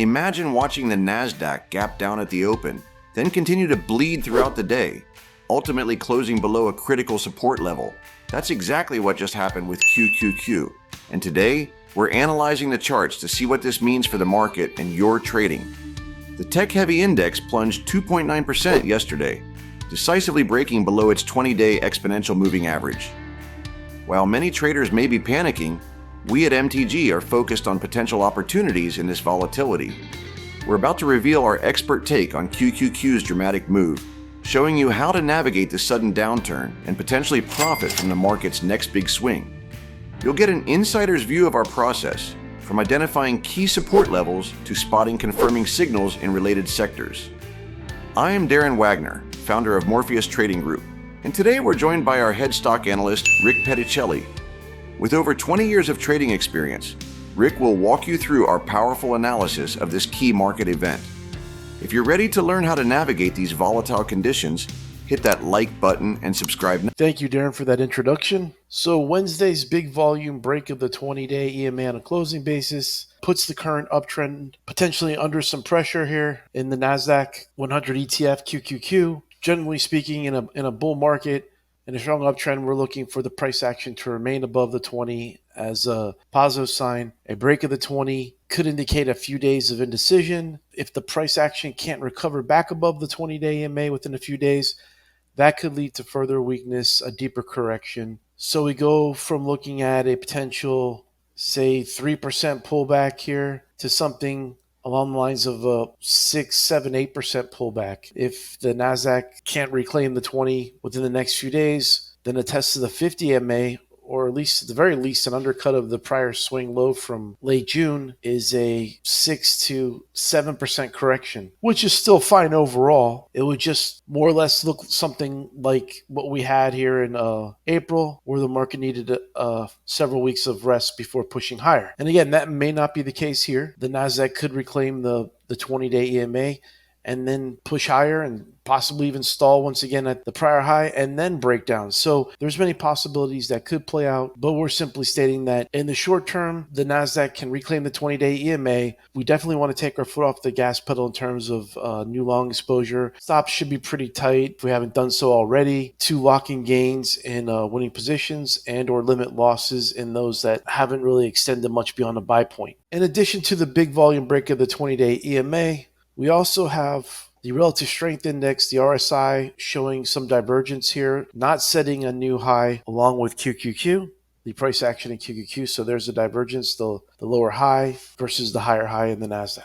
Imagine watching the Nasdaq gap down at the open, then continue to bleed throughout the day, ultimately closing below a critical support level. That's exactly what just happened with QQQ. And today, we're analyzing the charts to see what this means for the market and your trading. The tech-heavy index plunged 2.9% yesterday, decisively breaking below its 20-day exponential moving average. While many traders may be panicking, we at MTG are focused on potential opportunities in this volatility. We're about to reveal our expert take on QQQ's dramatic move, showing you how to navigate the sudden downturn and potentially profit from the market's next big swing. You'll get an insider's view of our process, from identifying key support levels to spotting confirming signals in related sectors. I am Darren Wagner, founder of Morpheus Trading Group, and today we're joined by our head stock analyst, Rick Petticelli. With over 20 years of trading experience, Rick will walk you through our powerful analysis of this key market event. If you're ready to learn how to navigate these volatile conditions, hit that like button and subscribe now. Thank you, Darren, for that introduction. So Wednesday's big volume break of the 20-day EMA on a closing basis puts the current uptrend potentially under some pressure here in the Nasdaq 100 ETF QQQ. Generally speaking, in a bull market, in a strong uptrend, we're looking for the price action to remain above the 20 as a positive sign. A break of the 20 could indicate a few days of indecision. If the price action can't recover back above the 20-day EMA within a few days, that could lead to further weakness, a deeper correction. So we go from looking at a potential, say, 3% pullback here to something along the lines of a 6, 7, 8% pullback. If the Nasdaq can't reclaim the 20 within the next few days, then a test of the 50 MA, or at least at the very least an undercut of the prior swing low from late June, is a 6 to 7% correction, which is still fine overall. It would just more or less look something like what we had here in April, where the market needed several weeks of rest before pushing higher. And again, that may not be the case here. The Nasdaq could reclaim the 20-day EMA and then push higher and possibly even stall once again at the prior high and then break down. So there's many possibilities that could play out, but we're simply stating that in the short term, the Nasdaq can reclaim the 20-day EMA. We definitely want to take our foot off the gas pedal in terms of new long exposure. Stops should be pretty tight if we haven't done so already to lock in gains in winning positions and or limit losses in those that haven't really extended much beyond the buy point. In addition to the big volume break of the 20-day EMA, we also have the relative strength index, the RSI, showing some divergence here, not setting a new high along with QQQ, the price action in QQQ. So there's a divergence, the lower high versus the higher high in the Nasdaq.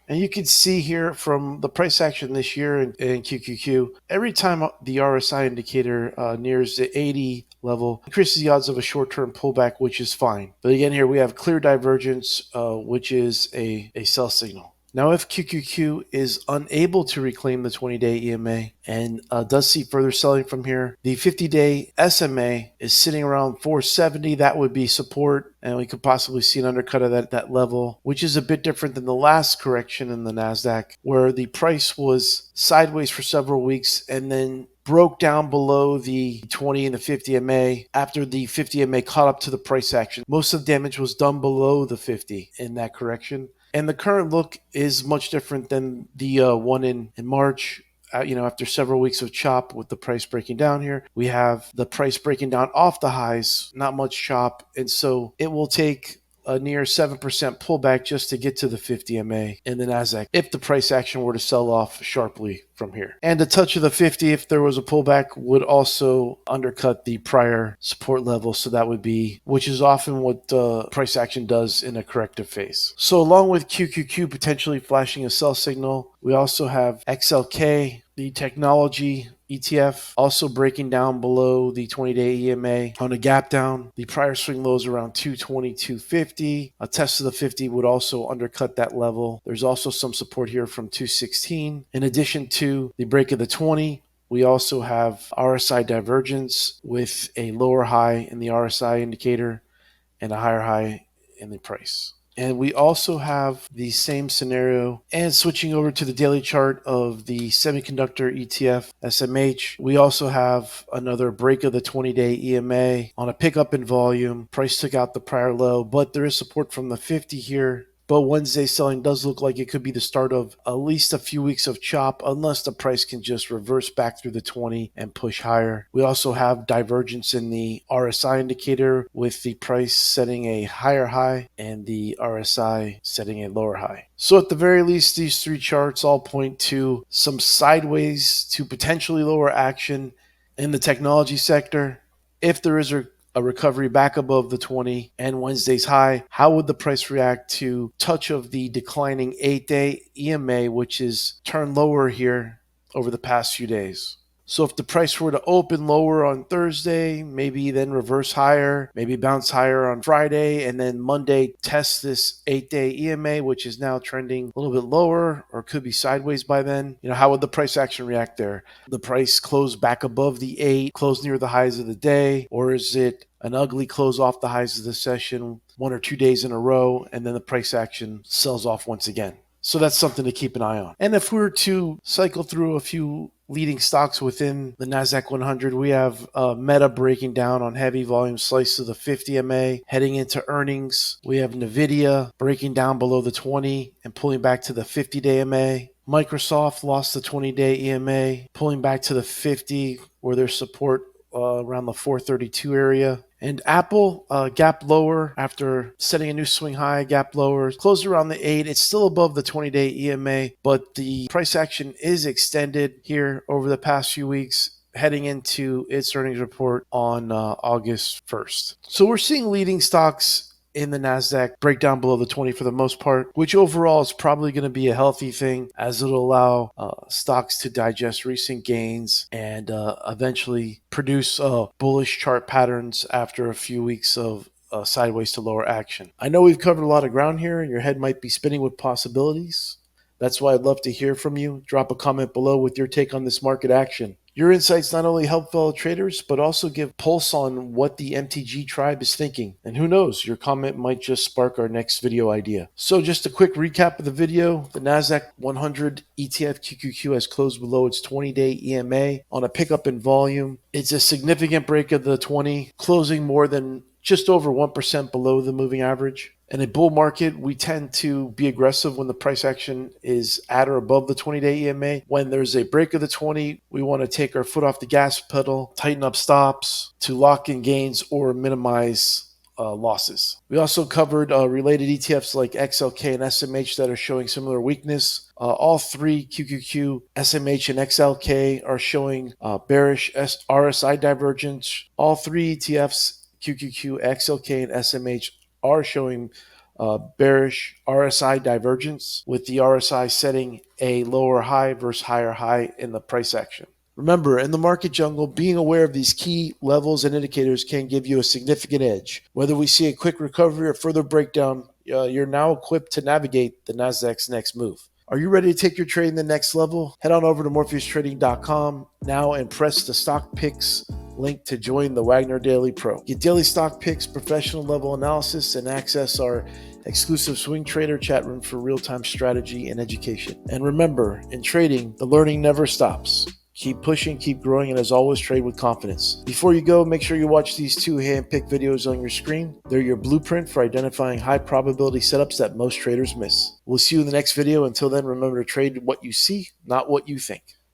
And you can see here from the price action this year in QQQ, every time the RSI indicator nears the 80 level, increases the odds of a short-term pullback, which is fine. But again, here we have clear divergence, which is a sell signal. Now, if QQQ is unable to reclaim the 20-day EMA and does see further selling from here, the 50-day SMA is sitting around 470. That would be support, and we could possibly see an undercut of that level, which is a bit different than the last correction in the Nasdaq, where the price was sideways for several weeks and then broke down below the 20 and the 50 MA after the 50 MA caught up to the price action. Most of the damage was done below the 50 in that correction. And the current look is much different than the one in March. After several weeks of chop with the price breaking down here, we have the price breaking down off the highs, not much chop. And so it will take a near 7% pullback just to get to the 50 MA in the Nasdaq if the price action were to sell off sharply from here. And a touch of the 50, if there was a pullback, would also undercut the prior support level. So that would be, which is often what price action does in a corrective phase. So along with QQQ potentially flashing a sell signal, we also have XLK, the technology ETF, also breaking down below the 20-day EMA on a gap down. The prior swing lows around 220, 250. A test of the 50 would also undercut that level. There's also some support here from 216. In addition to the break of the 20, we also have RSI divergence with a lower high in the RSI indicator and a higher high in the price. And we also have the same scenario. And switching over to the daily chart of the semiconductor ETF, SMH, we also have another break of the 20-day EMA on a pickup in volume. Price took out the prior low, but there is support from the 50 here but Wednesday selling does look like it could be the start of at least a few weeks of chop, unless the price can just reverse back through the 20 and push higher. We also have divergence in the RSI indicator, with the price setting a higher high and the RSI setting a lower high. So at the very least, these three charts all point to some sideways to potentially lower action in the technology sector. If there is a recovery back above the 20 and Wednesday's high, how would the price react to touch of the declining 8-day EMA, which is turned lower here over the past few days? So if the price were to open lower on Thursday, maybe then reverse higher, maybe bounce higher on Friday, and then Monday test this 8-day EMA, which is now trending a little bit lower or could be sideways by then, how would the price action react there? The price close back above the 8, close near the highs of the day, or is it an ugly close off the highs of the session 1 or 2 days in a row, and then the price action sells off once again? So that's something to keep an eye on. And if we were to cycle through a few leading stocks within the Nasdaq 100, we have Meta breaking down on heavy volume slice of the 50 MA, heading into earnings. We have Nvidia breaking down below the 20 and pulling back to the 50-day MA. Microsoft lost the 20-day EMA, pulling back to the 50, where there's support around the 432 area. And Apple gap lower after setting a new swing high, gap lower, closed around the 8. It's still above the 20-day EMA, but the price action is extended here over the past few weeks, heading into its earnings report on August 1st. So we're seeing leading stocks in the Nasdaq break down below the 20 for the most part, which overall is probably going to be a healthy thing, as it'll allow stocks to digest recent gains and eventually produce bullish chart patterns after a few weeks of sideways to lower action. I know we've covered a lot of ground here and your head might be spinning with possibilities. That's why I'd love to hear from you. Drop a comment below with your take on this market action. Your insights not only help fellow traders, but also give pulse on what the MTG tribe is thinking. And who knows, your comment might just spark our next video idea. So just a quick recap of the video. The Nasdaq 100 ETF QQQ has closed below its 20-day EMA on a pickup in volume. It's a significant break of the 20, closing more than just over 1% below the moving average. In a bull market, we tend to be aggressive when the price action is at or above the 20-day EMA. When there's a break of the 20, we want to take our foot off the gas pedal, tighten up stops to lock in gains or minimize losses. We also covered related ETFs like XLK and SMH that are showing similar weakness. All three, QQQ, SMH, and XLK, are showing bearish RSI divergence. All three ETFs, QQQ, XLK, and SMH, are showing bearish RSI divergence, with the RSI setting a lower high versus higher high in the price action. Remember, in the market jungle, being aware of these key levels and indicators can give you a significant edge. Whether we see a quick recovery or further breakdown, you're now equipped to navigate the Nasdaq's next move. Are you ready to take your trading to the next level? Head on over to MorpheusTrading.com now and press the stock picks link to join the Wagner Daily Pro. Get daily stock picks, professional level analysis, and access our exclusive swing trader chat room for real-time strategy and education. And remember, in trading, the learning never stops. Keep pushing, keep growing, and as always, trade with confidence. Before you go, make sure you watch these two hand-picked videos on your screen. They're your blueprint for identifying high probability setups that most traders miss. We'll see you in the next video. Until then, remember to trade what you see, not what you think.